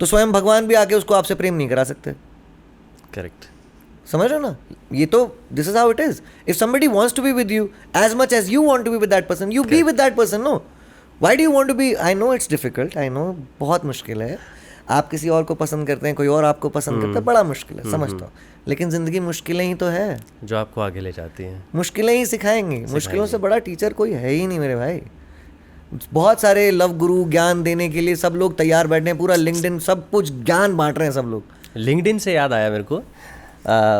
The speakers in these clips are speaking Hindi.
तो स्वयं भगवान भी आके उसको आपसे प्रेम नहीं करा सकते. करेक्ट. समझ रहे हो ना, ये तो this is how it is. If somebody wants to be with you as much as you want to be with that person, you be with that person. No, why do you want to be. I know it's difficult, I know बहुत मुश्किल है. आप किसी और को पसंद करते हैं, कोई और आपको पसंद करता है, बड़ा मुश्किल है, समझता हूँ. लेकिन जिंदगी मुश्किलें ही तो है जो आपको आगे ले जाती हैं. मुश्किलें ही सिखाएंगी. मुश्किलों से बड़ा टीचर कोई है ही नहीं मेरे भाई. बहुत सारे लव गुरु ज्ञान देने के लिए सब लोग तैयार बैठे हैं, पूरा लिंक्डइन सब कुछ ज्ञान बांट रहे हैं सब लोग. लिंक्डइन से याद आया मेरे को,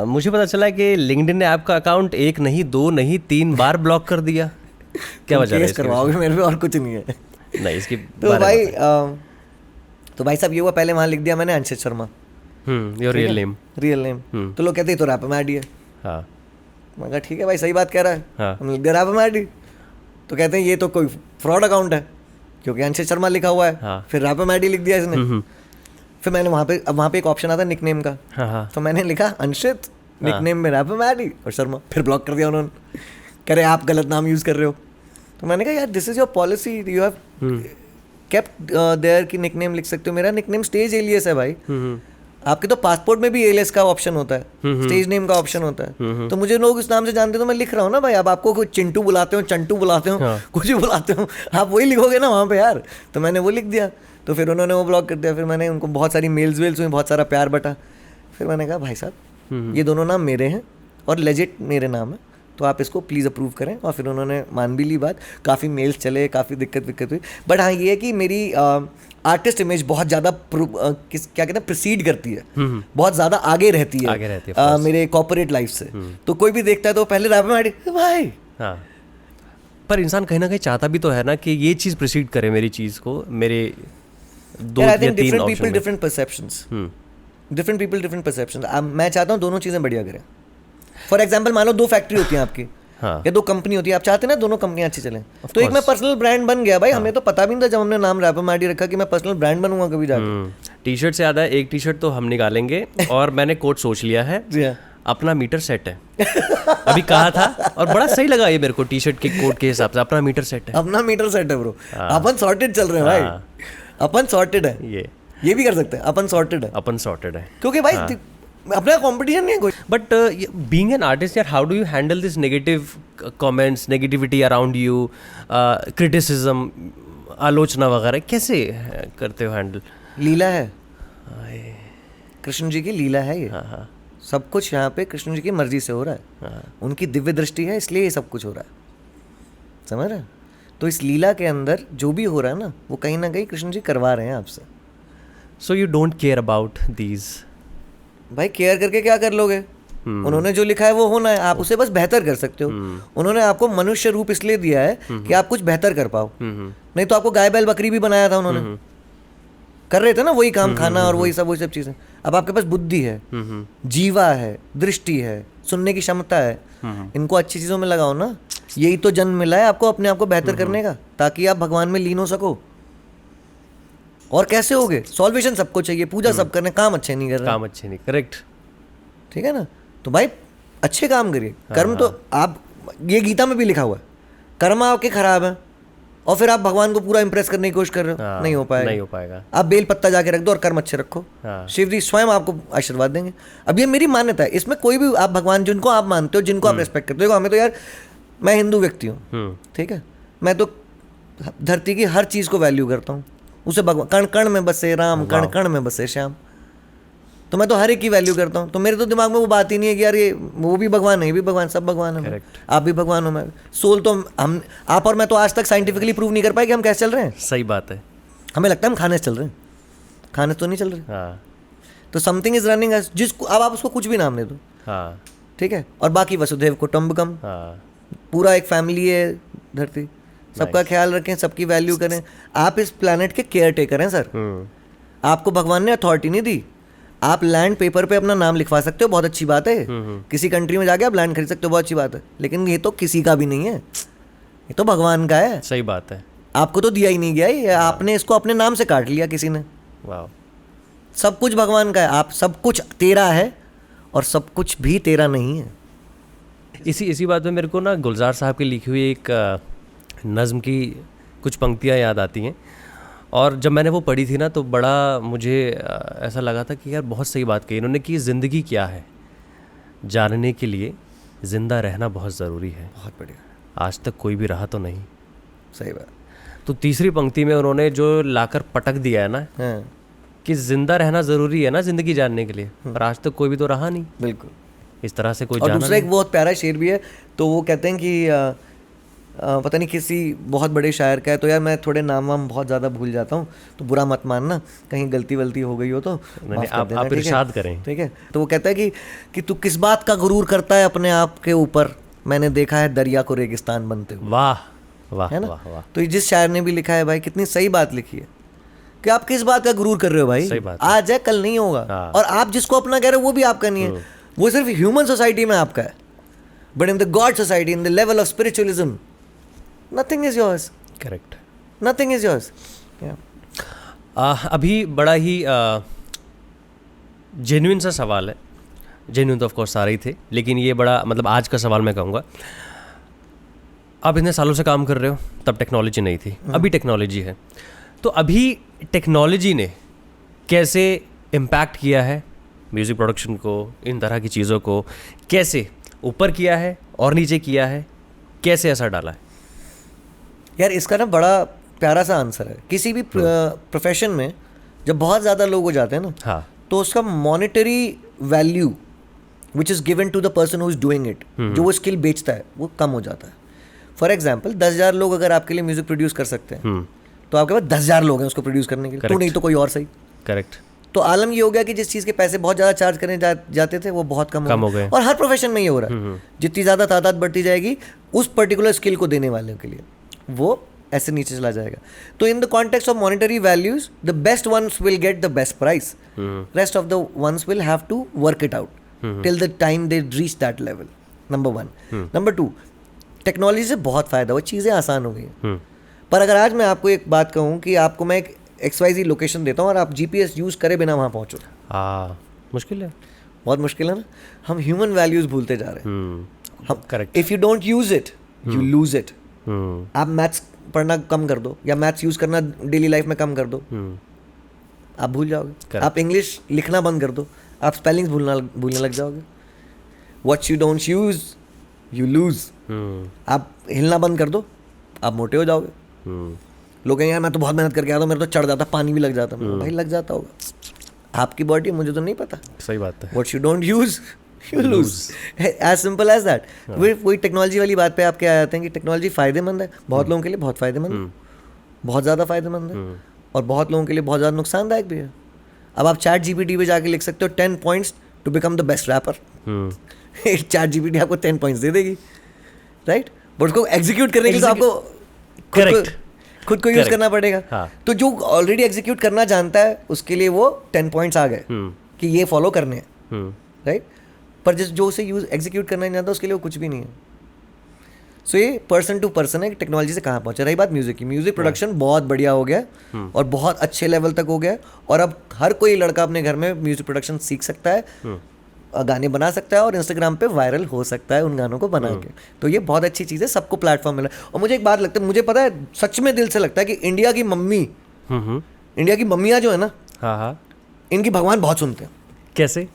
मुझे पता चला कि लिंक्डइन ने आपका अकाउंट 1 नहीं 2 नहीं 3 बार ब्लॉक कर दिया. क्या वजह है? केस करवाओगे मेरे पे, और कुछ नहीं है. नहीं इसकी तो भाई साहब ये हुआ, पहले वहाँ लिख दिया मैंने Anshit Sharma. Your real name. Real name. तो लोग कहते हैं तो रैप मैडी है. हाँ, मैं कहा ठीक है भाई, सही बात कह रहा है. हाँ. हम लिख दिया रैप मैडी. तो कहते हैं ये तो कोई फ्रॉड अकाउंट है क्योंकि अंशित शर्मा लिखा हुआ है. हाँ. फिर रैप मैडी लिख दिया इसने. फिर मैंने वहाँ पे एक ऑप्शन आता है निकनेम का. हाँ. तो मैंने लिखा अंशित, निकनेम में रैप मैडी और शर्मा. फिर ब्लॉक कर दिया उन्होंने, कह रहे आप गलत नाम यूज़ कर रहे हो. तो मैंने कहा यार this is your policy, you have kept their की निकनेम लिख सकते हो. मेरा निकनेम स्टेज एलियस है भाई. आपके तो पासपोर्ट में भी एलियस का ऑप्शन होता है, स्टेज नेम का ऑप्शन होता है. तो मुझे लोग इस नाम से जानते तो मैं लिख रहा हूँ ना भाई. अब आपको कोई चिंटू बुलाते हो, चंटू बुलाते हो, कुछ भी बुलाते हो, आप वही लिखोगे ना वहाँ पे यार. तो मैंने वो लिख दिया. तो फिर उन्होंने वो ब्लॉक कर दिया. फिर मैंने उनको बहुत सारी मेल्स वेल्स हुई, बहुत सारा प्यार बटा. फिर मैंने कहा भाई साहब ये दोनों नाम मेरे हैं और लेजिट मेरे नाम है, तो आप इसको प्लीज़ अप्रूव करें. और फिर उन्होंने मान भी ली बात. काफ़ी मेल्स चले, काफ़ी दिक्कत हुई. बट हाँ ये है कि मेरी आर्टिस्ट इमेज बहुत ज़्यादा क्या कहते हैं प्रोसीड करती है, बहुत ज़्यादा आगे रहती है मेरे कॉर्पोरेट लाइफ से. तो कोई भी देखता है तो पहले रैप मैडी भाई. हाँ, पर इंसान कहीं ना कहीं चाहता भी तो है ना कि ये चीज़ प्रोसीड करे मेरी चीज़ को, मेरे 2 या 3 different people different perceptions. Different people different perceptions. मैं चाहता हूँ दोनों चीज़ें बढ़िया करें. फॉर एग्जाम्पल मान लो 2 फैक्ट्री होती हैं आपकी, हाँ. या 2 कंपनी होती है, आप चाहते हैं ना दोनों कंपनियां अच्छी चलें. तो एक में पर्सनल ब्रांड बन गया भाई. हमें तो पता भी नहीं था जब हमने नाम रैप मैडी रखा कि मैं पर्सनल ब्रांड बनूंगा कभी जाके. टी शर्ट से याद है, एक टी शर्ट तो हम निकालेंगे और मैंने कोट सोच लिया है. अपना मीटर सेट है. अभी कहा था और बड़ा सही लगा ये मेरे को, टी शर्ट के कोट के हिसाब से. अपना मीटर सेट है. अपना मीटर सेट है ब्रो. अपन सॉर्टेड चल रहे हैं भाई. अपन सॉर्टेड है. ये भी कर सकते हैं. अपन सॉर्टेड है. अपन सॉर्टेड है क्योंकि भाई अपना कंपटीशन नहीं है कोई. बट बीइंग एन आर्टिस्ट यार, how do you handle this negative comments, negativity around you, criticism, आलोचना वगैरह, कैसे करते हो हैंडल? लीला है, कृष्ण जी की लीला है ये. हाँ. सब कुछ यहाँ पे कृष्ण जी की मर्जी से हो रहा है. हाँ. उनकी दिव्य दृष्टि है इसलिए ये सब कुछ हो रहा है. समझ रहे? तो इस लीला के अंदर जो भी हो रहा है ना, वो कहीं ना कहीं कृष्ण जी करवा रहे हैं आपसे. So you don't care about these. भाई केयर करके क्या कर लोगे? उन्होंने जो लिखा है वो होना है. आप उसे बस बेहतर कर सकते हो. उन्होंने आपको मनुष्य रूप इसलिए दिया है कि आप कुछ बेहतर कर पाओ. नहीं तो आपको गाय बैल बकरी भी बनाया था उन्होंने. कर रहे थे ना वही काम, खाना और वही सब चीजें. अब आपके पास बुद्धि है, जीवा है, दृष्टि है, सुनने की क्षमता है. इनको अच्छी चीजों में लगाओ ना. यही तो जन्म मिला है आपको अपने आप को बेहतर करने का, ताकि आप भगवान में लीन हो सको. और कैसे होगे? सॉल्वेशन सबको चाहिए, पूजा सब करने, काम अच्छे नहीं कर रहे. काम अच्छे नहीं. करेक्ट. ठीक है ना. तो भाई अच्छे काम करिए. कर्म तो आप, ये गीता में भी लिखा हुआ है, कर्म आपके खराब है और फिर आप भगवान को पूरा इंप्रेस करने की कोशिश कर रहे हो. नहीं हो पाएगा. आप बेल पत्ता जाके रख दो और कर्म अच्छे रखो. शिव जी स्वयं आपको आशीर्वाद देंगे. अब ये मेरी मान्यता है, इसमें कोई भी आप भगवान जिनको आप मानते हो, जिनको आप रेस्पेक्ट करते हो. हमें तो यार, मैं हिंदू व्यक्ति हूँ, ठीक है, मैं तो धरती की हर चीज़ को वैल्यू करता हूँ. उसे भगवान, कण कण में बसे राम, कण कण में बसे श्याम. तो मैं तो हर एक की वैल्यू करता हूँ. तो मेरे तो दिमाग में वो बात ही नहीं है कि यार ये वो भी भगवान है, ये भी भगवान, सब भगवान है. आप भी भगवान हो, मैं सोल. तो हम, आप और मैं तो आज तक साइंटिफिकली प्रूव नहीं कर पाए कि हम कैसे चल रहे हैं. सही बात है. हमें लगता है हम खाने से चल रहे हैं, खाने तो नहीं चल रहे. तो समथिंग इज रनिंग, जिसको अब आप उसको कुछ भी नाम दे दो. ठीक है. और बाकी वसुधैव कुटुंबकम, पूरा एक फैमिली है धरती. सबका ख्याल रखें, सबकी वैल्यू करें. आप इस प्लैनेट के केयर टेकर हैं सर. आपको भगवान ने अथॉरिटी नहीं दी. आप लैंड पेपर पे अपना नाम लिखवा सकते हो, बहुत अच्छी बात है. किसी कंट्री में जाके आप लैंड खरीद सकते हो, बहुत अच्छी बात है. लेकिन ये तो किसी का भी नहीं है, ये तो भगवान का है. सही बात है. आपको तो दिया ही नहीं गया ये. आपने इसको अपने नाम से काट लिया किसी ने. वाह. सब कुछ भगवान का है. आप, सब कुछ तेरा है और सब कुछ भी तेरा नहीं है. इसी बात में मेरे को ना गुलजार साहब की लिखी हुई एक नज़्म की कुछ पंक्तियाँ याद आती हैं. और जब मैंने वो पढ़ी थी ना तो बड़ा मुझे ऐसा लगा था कि यार बहुत सही बात कही इन्होंने कि ज़िंदगी क्या है जानने के लिए ज़िंदा रहना बहुत ज़रूरी है। बहुत बढ़िया। आज तक कोई भी रहा तो नहीं। सही बात। तो तीसरी पंक्ति में उन्होंने जो लाकर पटक दिया है ना कि जिंदा रहना ज़रूरी है ना ज़िंदगी जानने के लिए, पर आज तक कोई भी तो रहा नहीं। बिल्कुल इस तरह से कोई और जाना दूसरा एक बहुत प्यारा शेर भी है, तो वो कहते हैं कि पता नहीं किसी बहुत बड़े शायर का है, तो यार मैं थोड़े नाम वाम बहुत ज़्यादा भूल जाता हूँ तो बुरा मत मानना, कहीं गलती वलती हो गई हो तो आप इरशाद करें। ठीक है। तो वो कहता है कि तू किस बात का गुरूर करता है अपने आप के ऊपर, मैंने देखा है दरिया को रेगिस्तान बनते हुए। वाह वाह, है ना? वाह, वाह। तो जिस शायर ने भी लिखा है भाई, कितनी सही बात लिखी है कि आप किस बात का गुरूर कर रहे हो भाई, आज है कल नहीं होगा। और आप जिसको अपना कह रहे हो वो भी आपका नहीं है, वो सिर्फ ह्यूमन सोसाइटी में आपका है, but in the God society, in the level of spiritualism, nothing is yours. Correct, nothing is yours. अभी बड़ा ही जेन्युइन सा सवाल है, जेन्युइन तो ऑफ कोर्स सारे ही थे, लेकिन ये बड़ा मतलब आज का सवाल मैं कहूँगा, आप इतने सालों से काम कर रहे हो, तब टेक्नोलॉजी नहीं थी, अभी टेक्नोलॉजी है, तो अभी टेक्नोलॉजी ने कैसे इम्पैक्ट किया है म्यूज़िक प्रोडक्शन को, इन तरह की चीज़ों को कैसे ऊपर किया है और नीचे किया है, कैसे असर डाला है? यार इसका ना बड़ा प्यारा सा आंसर है। किसी भी प्रोफेशन में जब बहुत ज़्यादा लोग हो जाते हैं ना, हाँ, तो उसका monetary value which is given to the person who is doing it, जो वो स्किल बेचता है, वो कम हो जाता है। फॉर एग्जाम्पल 10,000 लोग अगर आपके लिए म्यूजिक प्रोड्यूस कर सकते हैं, तो आपके पास 10,000 लोग हैं उसको प्रोड्यूस करने के लिए, तो नहीं तो कोई और सही। करेक्ट। तो आलम ये हो गया कि जिस चीज़ के पैसे बहुत ज़्यादा चार्ज करने जाते थे वो बहुत कम हो गए। और हर प्रोफेशन में ये हो रहा है, जितनी ज़्यादा तादाद बढ़ती जाएगी उस पर्टिकुलर स्किल को देने वालों के लिए वो ऐसे नीचे चला जाएगा। तो in the context of monetary values, the best ones will get the best price, rest of the ones will have to work it out till the time they reach that level. Number 1। Number 2, technology से बहुत फ़ायदा हुआ, चीज़ें आसान हो गई। पर अगर आज मैं आपको एक बात कहूँ कि आपको मैं एक XYZ लोकेशन देता हूँ और आप GPS यूज़ करे बिना वहाँ पहुँचो, मुश्किल है, बहुत मुश्किल है ना। हम ह्यूमन वैल्यूज़ भूलते जा रहे हैं। हम correct. If you don't use it you lose it. आप मैथ्स पढ़ना कम कर दो या मैथ्स यूज़ करना डेली लाइफ में कम कर दो, आप भूल जाओगे। आप इंग्लिश लिखना बंद कर दो, आप स्पेलिंग्स भूलने लग जाओगे। What you don't use you lose. आप हिलना बंद कर दो, आप मोटे हो जाओगे। लोग कहेंगे यार मैं तो बहुत मेहनत करके आता हूँ, मेरे तो चढ़ जाता, पानी भी लग जाता। भाई लग जाता होगा, आपकी बॉडी, मुझे तो नहीं पता। सही बात है। What you don't use you lose, as simple as that. वही टेक्नोलॉजी वाली बात पे आप क्या आते हैं कि टेक्नोलॉजी फ़ायदेमंद है बहुत लोगों के लिए, बहुत फ़ायदेमंद, बहुत ज़्यादा फ़ायदेमंद है, और बहुत लोगों के लिए बहुत ज़्यादा नुकसानदायक भी है। अब आप ChatGPT पे जाके लिख सकते हो 10 points to become the best rapper. ChatGPT आपको 10 पॉइंट्स दे देगी, राइट? बट उसको एग्जीक्यूट करने के लिए आपको खुद को यूज़ करना पड़ेगा। तो जो ऑलरेडी एग्जीक्यूट करना जानता है उसके लिए वो 10 पॉइंट्स आ गए कि ये फॉलो करने हैं, राइट? पर जो उसे एग्जीक्यूट करना नहीं जानता उसके लिए वो कुछ भी नहीं है। सो ये पर्सन टू पर्सन है कि टेक्नोलॉजी से कहाँ पहुँचा। रही बात म्यूज़िक की, म्यूज़िक प्रोडक्शन बहुत बढ़िया हो गया और बहुत अच्छे लेवल तक हो गया, और अब हर कोई लड़का अपने घर में म्यूज़िक प्रोडक्शन सीख सकता है, गाने बना सकता है और इंस्टाग्राम पे वायरल हो सकता है उन गानों को बना के। तो ये बहुत अच्छी चीज़ है, सबको प्लेटफॉर्म मिला। और मुझे एक बात लगता है, मुझे पता है, सच में दिल से लगता है कि इंडिया की मम्मियाँ जो है ना, इनकी भगवान बहुत सुनते हैं। कैसे?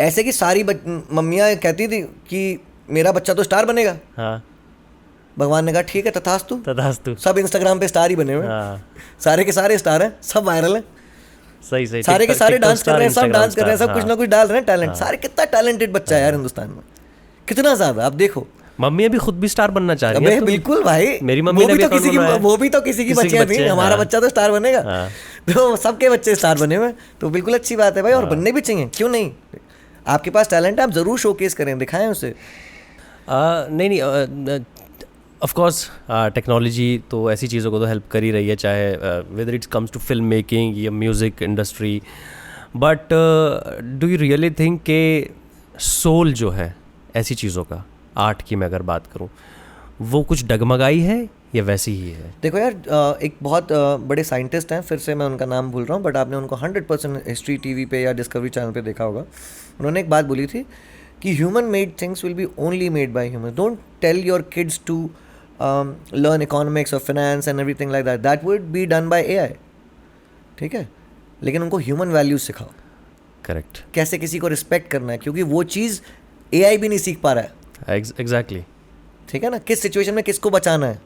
ऐसे कि सारी मम्मियाँ कहती थी कि मेरा बच्चा तो स्टार बनेगा। भगवान ने कहा ठीक है, तथास्तु तथास्तु। सब इंस्टाग्राम पे स्टार ही बने हुए, सारे के सारे स्टार हैं, सब वायरल हैं। सही सही। सारे के सारे डांस कर रहे हैं, सब डांस कर रहे हैं, सब कुछ ना कुछ डाल रहे हैं टैलेंट। सारे कितना टैलेंटेड बच्चा है यार हिंदुस्तान में, कितना ज्यादा। आप देखो, मम्मी अभी खुद भी स्टार बनना चाह रही है। बिल्कुल भाई, मेरी मम्मी ने वो भी तो किसी की बच्चे नहीं, हमारा बच्चा तो स्टार बनेगा। तो सबके बच्चे स्टार बने हुए, तो बिल्कुल अच्छी बात है भाई, और बनने भी चाहिए, क्यों नहीं। आपके पास टैलेंट है, आप जरूर शोकेस करें, दिखाएं उसे। नहीं ऑफ कोर्स टेक्नोलॉजी तो ऐसी चीज़ों को तो हेल्प कर ही रही है, चाहे whether it's comes to film making या music industry, but do you really think के सोल जो है ऐसी चीज़ों का, आर्ट की मैं अगर बात करूं, वो कुछ डगमगाई है या वैसी ही है? देखो यार, एक बहुत बड़े साइंटिस्ट हैं, फिर से मैं उनका नाम भूल रहा हूँ, बट आपने उनको 100% हिस्ट्री TV पे या डिस्कवरी चैनल पे देखा होगा। उन्होंने एक बात बोली थी कि human made things will be only made by human. Don't tell your kids to learn economics or finance and everything like that. That would be done by AI. ठीक है, लेकिन उनको ह्यूमन वैल्यूज सिखाओ. करेक्ट. कैसे किसी को रिस्पेक्ट करना है, क्योंकि वो चीज़ AI भी नहीं सीख पा रहा है. एग्जैक्टली. ठीक है ना, किस सिचुएशन में किसको बचाना है.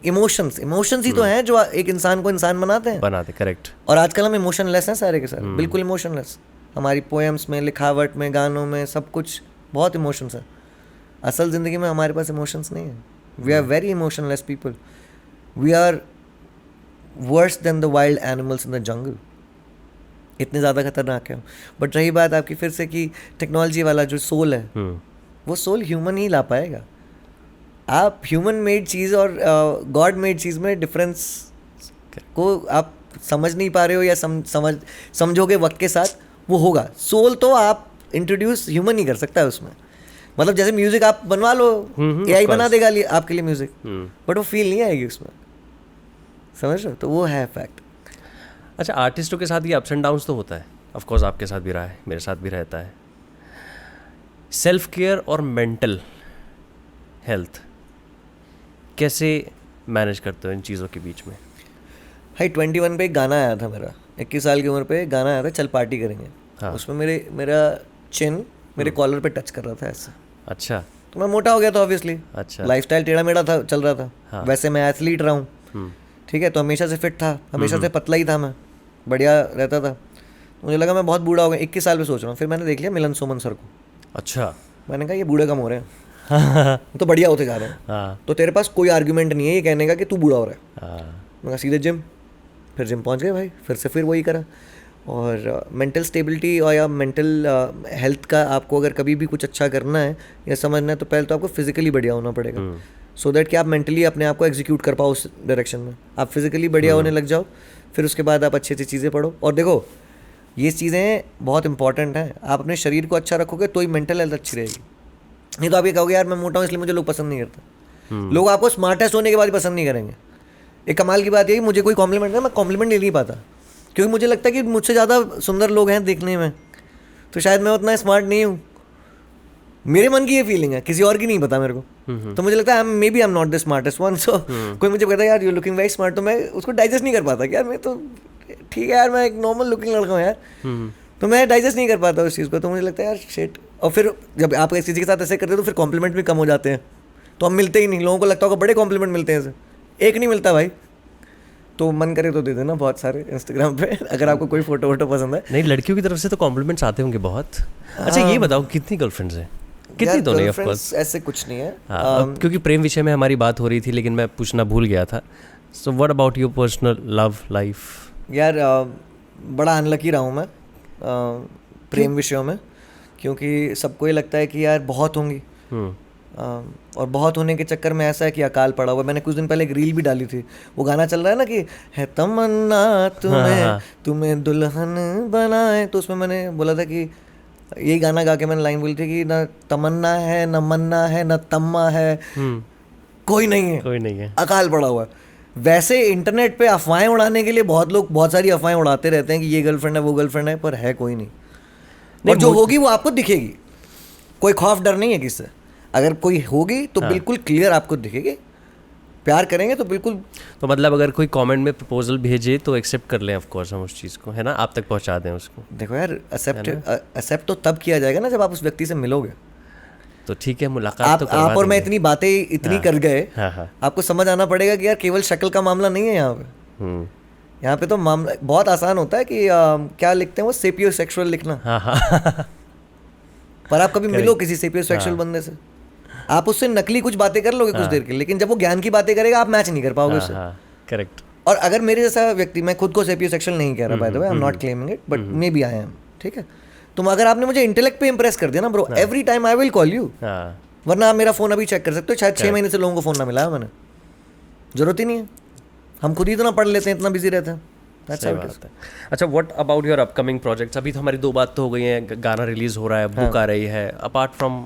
इमोशंस ही तो हैं जो एक इंसान को इंसान बनाते. करेक्ट. और आजकल हम इमोशनलेस हैं सारे के सारे, बिल्कुल इमोशनलेस. हमारी पोएम्स में, लिखावट में, गानों में, सब कुछ बहुत इमोशंस है. असल ज़िंदगी में हमारे पास इमोशंस नहीं है. We are very emotionless people. We are worse than the wild animals in the jungle. इतने ज़्यादा खतरनाक है. बट रही बात आपकी फिर से कि टेक्नोलॉजी वाला जो सोल है, वो सोल ह्यूमन ही ला पाएगा. आप ह्यूमन मेड चीज़ और गॉड मेड चीज़ में डिफरेंस को आप समझ नहीं पा रहे हो, या समझोगे वक्त के साथ वो होगा. सोल तो आप इंट्रोड्यूस ह्यूमन ही कर सकता है उसमें. मतलब जैसे म्यूजिक आप बनवा लो, AI बना देगा आपके लिए म्यूजिक, बट वो फील नहीं आएगी उसमें. समझ रहे हो? तो वो है फैक्ट. अच्छा, आर्टिस्टों के साथ ये अप्स एंड डाउन्स तो होता है, ऑफ कोर्स आपके साथ भी रहा है, मेरे साथ भी रहता है. सेल्फ केयर और मेंटल हेल्थ कैसे मैनेज करते हो इन चीज़ों के बीच में? हाई 21 पे एक गाना आया था मेरा, 21 साल की उम्र पे एक गाना आया था, चल पार्टी करेंगे. हाँ. उसमें मेरा चिन मेरे कॉलर पे टच कर रहा था ऐसे. अच्छा. तो मैं मोटा हो गया था ऑब्वियसली. अच्छा. लाइफस्टाइल टेढ़ा मेढ़ा था, चल रहा था. हाँ. वैसे मैं एथलीट रहा हूँ. ठीक है, तो हमेशा से फिट था, हमेशा से पतला ही था मैं, बढ़िया रहता था. मुझे लगा मैं बहुत बूढ़ा हो गया, 21 साल पे सोच रहा हूँ. फिर मैंने देख लिया मिलन सोमन सर को. अच्छा. मैंने कहा ये बूढ़े कम हो रहे हैं. तो बढ़िया होते जा रहे हैं. हाँ. तो तेरे पास कोई आर्ग्यूमेंट नहीं है ये कहने का कि तू बूढ़ा हो रहा है. मैं कहा सीधे जिम. फिर जिम पहुँच गए भाई, फिर वही करा. और मेंटल स्टेबिलिटी और या मेंटल हेल्थ का आपको अगर कभी भी कुछ अच्छा करना है या समझना है, तो पहले तो आपको फिजिकली बढ़िया होना पड़ेगा, सो दैट कि आप मेंटली अपने आप को एग्जीक्यूट कर पाओ उस डायरेक्शन में. आप फिजिकली बढ़िया होने लग जाओ, फिर उसके बाद आप अच्छी अच्छी चीज़ें पढ़ो. और देखो, ये चीज़ें बहुत इंपॉर्टेंट हैं. आप अपने शरीर को अच्छा रखोगे तो ही मेंटल हेल्थ अच्छी रहेगी. नहीं तो आप ये कहोगे यार मैं मोटा हूँ इसलिए मुझे लोग पसंद नहीं करते. लोग आपको स्मार्टेस्ट होने के बाद ही पसंद नहीं करेंगे. एक कमाल की बात यही, मुझे कोई कॉम्प्लीमेंट नहीं, मैं कॉम्प्लीमेंट ले नहीं पाता, क्योंकि मुझे लगता है कि मुझसे ज़्यादा सुंदर लोग हैं देखने में, तो शायद मैं उतना स्मार्ट नहीं हूँ. मेरे मन की ये फीलिंग है, किसी और की नहीं पता मेरे को. तो मुझे लगता है maybe I am not the smartest one. So कोई मुझे कहता है यार यू लुकिंग वेरी स्मार्ट, तो मैं उसको डाइजेस्ट नहीं कर पाता कि यार मैं तो ठीक है यार, मैं एक नॉर्मल लुकिंग लड़का हूँ यार. तो मैं डाइजेस्ट नहीं कर पाता उस चीज़ को. तो मुझे लगता है यार शिट. और फिर जब आप किसी के साथ ऐसे करते हो तो फिर कॉम्प्लीमेंट भी कम हो जाते हैं, तो हम मिलते ही नहीं. लोगों को लगता होगा बड़े कॉम्प्लीमेंट मिलते हैं, ऐसे एक नहीं मिलता भाई. तो मन करे तो दे देना बहुत सारे इंस्टाग्राम पे अगर आपको कोई फोटो वोटो पसंद है. नहीं, लड़कियों की तरफ से तो कॉम्प्लीमेंट्स आते होंगे बहुत. अच्छा, ये बताओ कितनी गर्लफ्रेंड्स हैं? कितनी तो नहीं, ऑफ कोर्स ऐसे कुछ नहीं है. क्योंकि प्रेम विषय में हमारी बात हो रही थी, लेकिन मैं पूछना भूल गया था. So what about your personal love life? यार बड़ा अनलकी रहा हूँ मैं प्रेम विषयों में, क्योंकि सबको ये लगता है कि यार बहुत होंगी, और बहुत होने के चक्कर में ऐसा है कि अकाल पड़ा हुआ. मैंने कुछ दिन पहले एक रील भी डाली थी, वो गाना चल रहा है ना कि है तमन्ना तुम्हें दुल्हन बनाए, तो उसमें मैंने बोला था कि यही गाना गा के मैंने लाइन बोली थी कि न तमन्ना है, न मन्ना है, न तम्मा है, कोई नहीं है, अकाल पड़ा हुआ है. वैसे इंटरनेट पे अफवाहें उड़ाने के लिए बहुत लोग बहुत सारी अफवाहें उड़ाते रहते हैं कि ये गर्लफ्रेंड है वो गर्लफ्रेंड है, पर है कोई नहीं. और जो होगी वो आपको दिखेगी. कोई खौफ डर नहीं है किससे. अगर कोई होगी तो बिल्कुल क्लियर आपको दिखेगी. प्यार करेंगे तो बिल्कुल. तो मतलब अगर कोई कमेंट में प्रपोजल भेजे तो एक्सेप्ट कर लें, ऑफ कोर्स हम उस चीज़ को, है ना, आप तक पहुंचा दें उसको. देखो यार, एक्सेप्ट तो तब किया जाएगा ना जब आप उस व्यक्ति से मिलोगे. तो ठीक है, मुलाकात तो करवा आप और मैं इतनी बातें इतनी कर गए, आपको समझ आना पड़ेगा कि यार केवल शक्ल का मामला नहीं है यहाँ पे. यहाँ पे तो मामला बहुत आसान होता है कि क्या लिखते हैं वो, सेपियोसेक्सुअल लिखना. पर आप कभी मिलो किसी सेपियोसेक्सुअल बंदे से, आप उससे नकली कुछ बातें कर लोगे कुछ देर के, लेकिन जब वो ज्ञान की बातें करेगा आप मैच नहीं कर पाओगे उससे. करेक्ट. और अगर मेरे जैसा व्यक्ति, मैं खुद को सेपियोसेक्सुअल नहीं कह रहा, by the way, I am not claiming it, but maybe I am. ठीक है, तुम अगर आपने मुझे इंटेलेक्ट पे इंप्रेस कर दिया ना bro, every time I will call you. वरना आप मेरा फोन अभी चेक कर सकते हो, शायद 6 महीने से लोगों को फोन ना मिला है मैंने. जरूरत ही नहीं है, हम खुद ही इतना पढ़ लेते हैं, इतना बिजी रहते हैं. अच्छा, what about your upcoming projects? अभी तो हमारी 2 बात तो हो गई हैं, गाना रिलीज हो रहा है, बुक आ रही है. अपार्ट फ्रॉम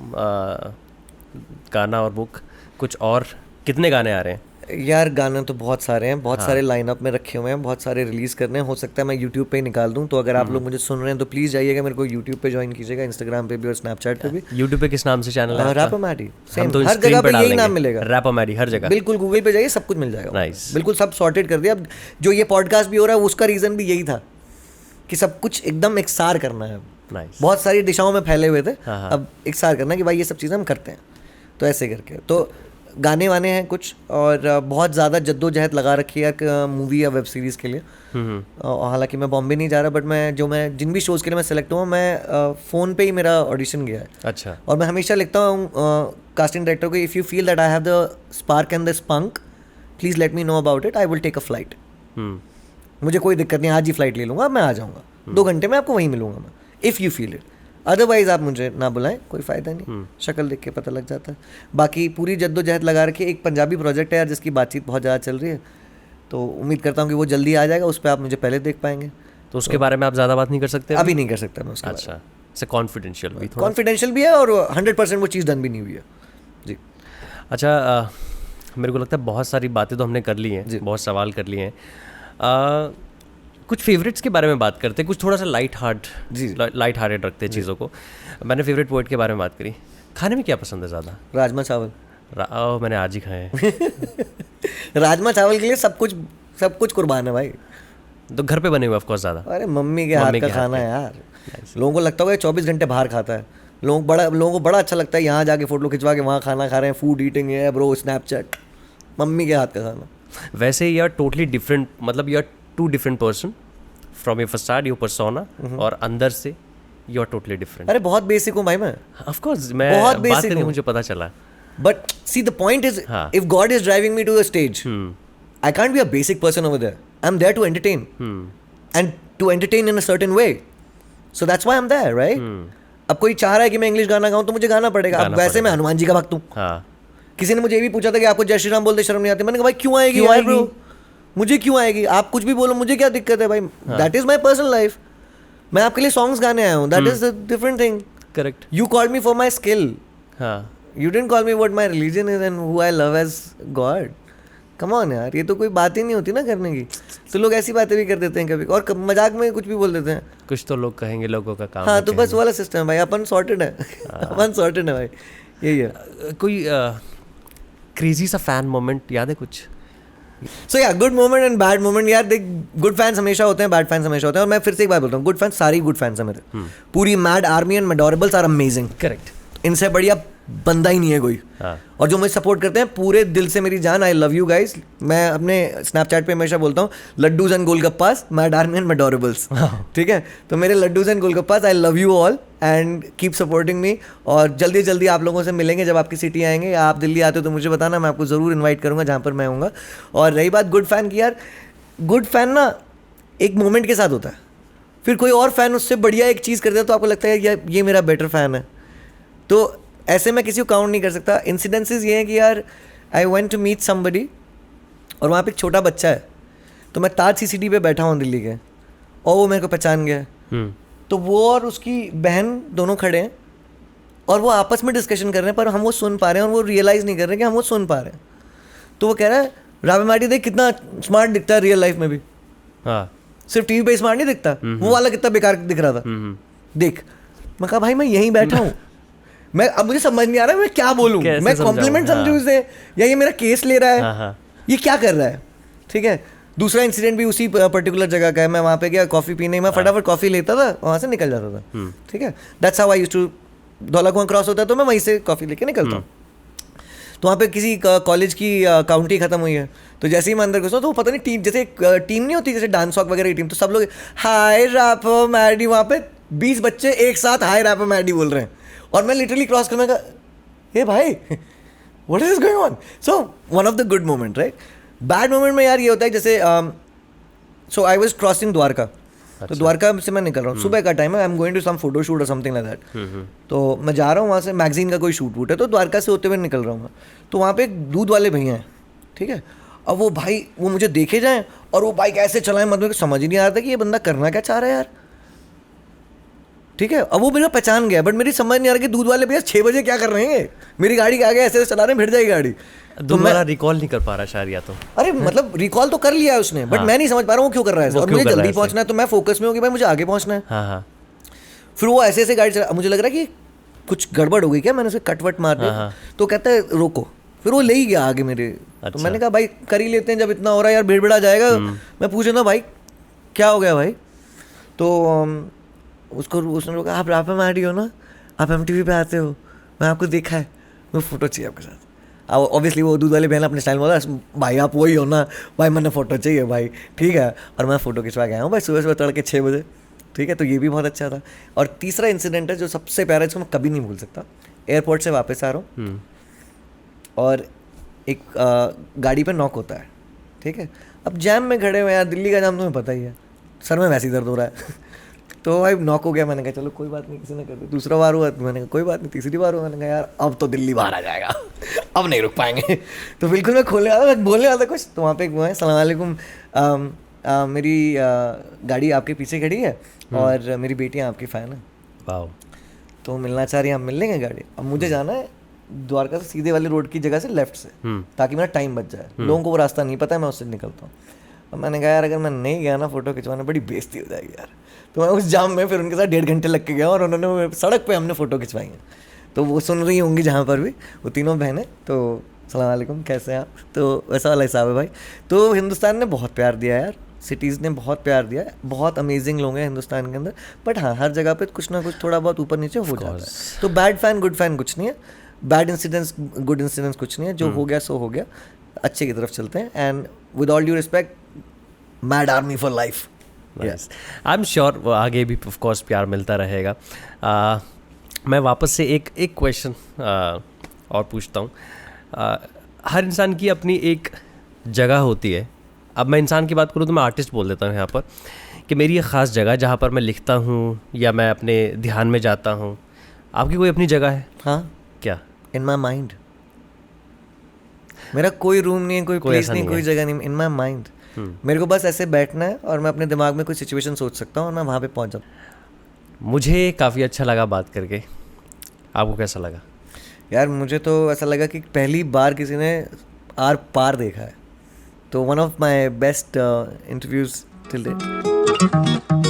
गाना और बुक कुछ और कितने गाने आ रहे हैं? यार गाने तो बहुत सारे हैं, बहुत सारे लाइनअप में रखे हुए हैं, बहुत सारे रिलीज करने हैं। हो सकता है मैं यूट्यूब पे ही निकाल दूं, तो अगर आप लोग मुझे सुन रहे हैं तो प्लीज जाइएगा मेरे को यूट्यूब पे ज्वाइन कीजिएगा, इंस्टाग्राम पे भी और स्नैपचैट पे भी। यूट्यूब पे किस नाम से चैनल है? रैपोमैडी, सेम हर जगह पे यही नाम मिलेगा, रैपोमैडी हर जगह। बिल्कुल गूगल पे जाइए सब कुछ मिल जाएगा। नाइस, बिल्कुल सब सॉर्टेड कर दिया। अब जो ये पॉडकास्ट भी हो रहा है उसका रीजन भी यही था कि सब कुछ एकदम एकसार करना है। बहुत सारी दिशाओं में फैले हुए थे, अब एकसार करना है कि भाई ये सब चीज़ें हम करते हैं, तो ऐसे करके। तो गाने वाने हैं कुछ, और बहुत ज़्यादा जद्दोजहद लगा रखी है मूवी या वेब सीरीज़ के लिए। हालांकि मैं बॉम्बे नहीं जा रहा, बट मैं जिन भी शोज़ के लिए मैं सेलेक्ट हुआ, मैं फ़ोन पे ही मेरा ऑडिशन गया है। अच्छा। और मैं हमेशा लिखता हूँ कास्टिंग डायरेक्टर को, if you feel that I have the spark and the spunk, please let me know about it, I will take a flight. मुझे कोई दिक्कत नहीं, आज ही फ्लाइट ले लूँगा, मैं आ जाऊँगा 2 घंटे में, आपको वहीं मिलूंगा मैं, if you feel it. Otherwise आप मुझे ना बुलाएं, कोई फ़ायदा नहीं, शक्ल देख के पता लग जाता है। बाकी पूरी जद्दोजहद लगा रखी है। एक पंजाबी प्रोजेक्ट है यार जिसकी बातचीत बहुत ज़्यादा चल रही है, तो उम्मीद करता हूँ कि वो जल्दी आ जाएगा, उस पर आप मुझे पहले देख पाएंगे। तो उसके बारे में आप ज़्यादा बात नहीं कर सकते? अभी नहीं कर सकता मैं उसके। अच्छा, से कॉन्फिडेंशियल भी, कॉन्फिडेंशियल भी है, और 100% वो चीज़ डन भी नहीं हुई है जी। अच्छा, मेरे को लगता है बहुत सारी बातें तो हमने कर ली हैं, बहुत सवाल कर लिए हैं। कुछ फेवरेट्स के बारे में बात करते हैं, कुछ थोड़ा सा लाइट हार्टेड रखते हैं चीज़ों को। मैंने फेवरेट पोएट के बारे में बात करी। खाने में क्या पसंद है ज़्यादा? राजमा चावल। मैंने आज ही खाए हैं। राजमा चावल के लिए सब कुछ कुर्बान है भाई। तो घर पे बने हुए ऑफ कोर्स ज़्यादा? अरे मम्मी के हाथ का खाना है यार। लोगों को लगता होगा 24 घंटे बाहर खाता है, लोगों को बड़ा अच्छा लगता है यहाँ जाके फोटो खिंचवा के वहाँ खाना खा रहे हैं, फूड ईटिंग है ब्रो, स्नैपचैट। मम्मी के हाथ का खाना। वैसे यू आर टोटली डिफरेंट, मतलब you are 2 different person from your facade, your persona, और अंदर से you are totally different. अरे बहुत बेसिक हूँ भाई मैं। Of course, मैं बात करके मुझे पता चला। But see the point is, if God is driving me to a stage, I can't be a basic person over there. I'm there to entertain, and to entertain in a certain way. So that's why I'm there, right? अब कोई चाह रहा है कि मैं इंग्लिश गाना गाऊँ तो मुझे गाना पड़ेगा। अब वैसे मैं हनुमान जी का भक्त हूँ। किसी ने मुझे ये भी पूछा था कि आपको जय श्री राम बोलते शर्म नहीं आती? मैंने कहा भाई क्यों आएगी? मुझे क्यों आएगी? आप कुछ भी बोलो, मुझे क्या दिक्कत है भाई? That is my personal life. मैं आपके लिए सॉन्ग्स गाने आया हूँ, that is a different thing. Correct. You called me for my skill, you didn't call me what my religion is and who I love as God. Come on यार, ये तो कोई बात ही नहीं होती ना करने की। तो लोग ऐसी बातें भी कर देते हैं कभी, और मजाक में कुछ भी बोल देते हैं। कुछ तो लोग कहेंगे, लोगों का काम। हाँ, तो बस वाला सिस्टम है भाई, अपन सॉर्टेड है। अपन सॉर्टेड है भाई, यही है। कोई क्रेजी सा फैन मोमेंट याद है कुछ? सो या good moment and bad moment. यार देख, गुड फैंस हमेशा होते हैं, बैड फैंस हमेशा होते हैं, और मैं फिर से एक बात बोलता हूँ, गुड फैंस सारी गुड फैंस हैं मेरे। पूरी mad army and Madorables are amazing. Correct. इनसे बढ़िया बंदा ही नहीं है कोई। और जो मुझे सपोर्ट करते हैं पूरे दिल से, मेरी जान, आई लव यू गाइस। मैं अपने स्नैपचैट पे हमेशा बोलता हूँ laddoos and golgappas, mad army and Madorables. ठीक है, तो मेरे laddoos and golgappas, I love you all and keep supporting me. और जल्दी जल्दी आप लोगों से मिलेंगे जब आपकी सिटी आएंगे, या आप दिल्ली आते हो तो मुझे बताना, मैं आपको ज़रूर इन्वाइट करूँगा जहाँ पर मैं आऊँगा। और रही बात गुड फैन की, यार गुड फैन ना एक मोमेंट के साथ होता है, फिर कोई और फैन उससे बढ़िया एक चीज़ करता है तो आपको लगता है यार ये मेरा बेटर फैन है। तो ऐसे मैं किसी को काउंट नहीं कर सकता। इंसिडेंसेस ये हैं कि यार I went to meet somebody, और वहाँ पे एक छोटा बच्चा है, तो मैं ताज सीसीडी पे बैठा हूँ दिल्ली के, और वो मेरे को पहचान गया। तो वो और उसकी बहन दोनों खड़े हैं, और वो आपस में डिस्कशन कर रहे हैं, पर हम वो सुन पा रहे हैं, और वो रियलाइज़ नहीं कर रहे हैं कि हम वो सुन पा रहे हैं। तो वो कह रहा है रावेमाटी देख कितना स्मार्ट दिखता है रियल लाइफ में भी। सिर्फ टीवी पे स्मार्ट नहीं दिखता, वो वाला कितना बेकार दिख रहा था, देख। मैं कहा भाई मैं यहीं बैठा हूँ, मैं अब मुझे समझ नहीं आ रहा है मैं क्या बोलूँ, मैं कॉम्प्लीमेंट समझूँ इसे या ये मेरा केस ले रहा है, ये क्या कर रहा है। ठीक है, दूसरा इंसिडेंट भी उसी पर्टिकुलर जगह का है। मैं वहाँ पे गया कॉफ़ी पीने, मैं फटाफट कॉफ़ी लेता था, वहाँ से निकल जाता था। ठीक है, that's how I used to, Dhaula Kuan cross होता है तो मैं वहीं से कॉफ़ी लेके निकलता हूँ। तो वहाँ पे किसी कॉलेज की काउंटी खत्म हुई है, तो जैसे ही मैं अंदर घुसा तो वो पता नहीं टीम, जैसे टीम नहीं होती जैसे डांस वॉक वगैरह की टीम, तो सब लोग हाय रैपो मैडी, वहाँ पे 20 बच्चे एक साथ हाय रैपो मैडी बोल रहे हैं, और मैं लिटरली क्रॉस करने का, हे भाई what is going on. So one of the good moment, right. Bad moment में यार ये होता है जैसे सो आई वाज क्रॉसिंग द्वारका, तो द्वारका से मैं निकल रहा हूँ, सुबह का टाइम है, I am going to some photo shoot और समथिंग लाइक दैट। तो मैं जा रहा हूँ वहाँ से, मैगजीन का कोई शूट वूट है, तो द्वारका से होते हुए निकल रहा हूँ मैं। तो वहाँ पे एक दूध वाले भैया हैं, ठीक है। अब वो भाई वो मुझे देखे जाएँ और वो बाइक ऐसे चलाएं, मतलब समझ ही नहीं आ रहा था कि ये बंदा करना क्या चाह रहा है यार। ठीक है, अब वो मेरा पहचान गया, बट मेरी समझ नहीं आ रहा कि दूध वाले भैया 6 बजे क्या कर रहे हैं, मेरी गाड़ी के आगे ऐसे चला रहे हैं, भिड़ जाएगी गाड़ी। तो मैं रिकॉल नहीं कर पा रहा शायद, या तो अरे मतलब रिकॉल तो कर लिया है उसने, बट मैं नहीं समझ पा रहा हूँ क्यों कर रहा है, और मुझे जल्दी पहुंचना है, तो मैं फोकस में हूँ कि भाई मुझे आगे पहुंचना है। फिर वो ऐसे ऐसे गाड़ी चला, मुझे लग रहा है कि कुछ गड़बड़ हो गई क्या, मैंने उसे कटवट मार दिया, तो कहता है रोको, फिर वो ले ही गया आगे मेरे। तो मैंने कहा भाई कर ही लेते हैं, जब इतना हो रहा है यार, भीड़ आ जाएगा। मैं पूछ रहा था भाई क्या हो गया भाई, तो उसने रोका, आप रापा मारी हो ना, आप MTV पे आते हो, मैं आपको देखा है, मैं फ़ोटो चाहिए आपके साथ। अब ऑब्वियसली वो दूध वाले बहन अपने स्टाइल में बोला, भाई आप वही हो ना भाई, मैंने फ़ोटो चाहिए भाई, ठीक है। और मैं फ़ोटो खिंचवा के आया हूँ भाई, सुबह सुबह तड़के 6 बजे, ठीक है। तो ये भी बहुत अच्छा था। और तीसरा इंसिडेंट है जो सबसे प्यारा है, जिसको मैं कभी नहीं भूल सकता। एयरपोर्ट से वापस आ रहा हूँ और एक गाड़ी पे नॉक होता है, ठीक है। अब जैम में खड़े हुए यार, दिल्ली का जाम तुम्हें पता ही है, सर में वैसे ही दर्द हो रहा है तो भाई नॉक हो गया, मैंने कहा चलो कोई बात नहीं, किसी ने कर दिया। दूसरा बार हुआ तो मैंने कहा कोई बात नहीं, तीसरी बार हुआ, मैंने कहा यार अब तो दिल्ली बाहर आ जाएगा अब नहीं रुक पाएंगे तो बिल्कुल मैं खोलने वाला, मैं बोलने वाला था कुछ, तो वहाँ पे एक वो है, सलाम वालेकुम, मेरी गाड़ी आपके पीछे खड़ी है और मेरी बेटी आपकी फ़ैन है, वाह, तो मिलना चाह रही है, आप मिल लेंगे गाड़ी। अब मुझे जाना है द्वारका से सीधे वाली रोड की जगह से लेफ्ट से, ताकि मेरा टाइम बच जाए। लोगों को वो रास्ता नहीं पता है, मैं उससे निकलता हूँ। और मैंने कहा यार अगर मैं नहीं गया ना फ़ोटो खिंचवाने, बड़ी बेइज्जती हो जाएगी यार। तो मैं उस जाम में फिर उनके साथ 1.5 घंटे लग के गया, और उन्होंने सड़क पे हमने फ़ोटो खिंचवाई हैं। तो वो सुन रही होंगी जहाँ पर भी, वो तीनों बहनें। तो सलाम वालेकुम, कैसे हैं आप, तो वैसा वाला हिसाब है भाई। तो हिंदुस्तान ने बहुत प्यार दिया यार, सिटीज़ ने बहुत प्यार दिया है, बहुत अमेजिंग लोग हैं हिंदुस्तान के अंदर। बट हाँ, हर जगह पे कुछ ना कुछ थोड़ा बहुत ऊपर नीचे हो जाता है। तो बैड फैन गुड फैन कुछ नहीं है, बैड इंसिडेंट्स गुड इंसिडेंट्स कुछ नहीं है, जो हो गया सो हो गया, अच्छे की तरफ चलते हैं। And with all due respect, mad army for life. Yes, I am sure वो आगे भी ऑफ कोर्स प्यार मिलता रहेगा। मैं वापस से एक क्वेश्चन और पूछता हूँ। हर इंसान की अपनी एक जगह होती है। अब मैं इंसान की बात करूँ तो मैं आर्टिस्ट बोल देता हूँ यहाँ पर, कि मेरी एक ख़ास जगह जहाँ पर मैं लिखता हूँ या मैं अपने ध्यान में जाता हूँ। आपकी कोई अपनी जगह है? हाँ, क्या? इन माई माइंड। मेरा कोई रूम नहीं है, कोई प्लेस नहीं, कोई जगह नहीं, इन माई माइंड। मेरे को बस ऐसे बैठना है और मैं अपने दिमाग में कोई सिचुएशन सोच सकता हूँ और मैं वहाँ पे पहुँच जाऊँ। मुझे काफ़ी अच्छा लगा बात करके, आपको कैसा लगा? यार मुझे तो ऐसा लगा कि पहली बार किसी ने आर पार देखा है, तो one of my best interviews till date.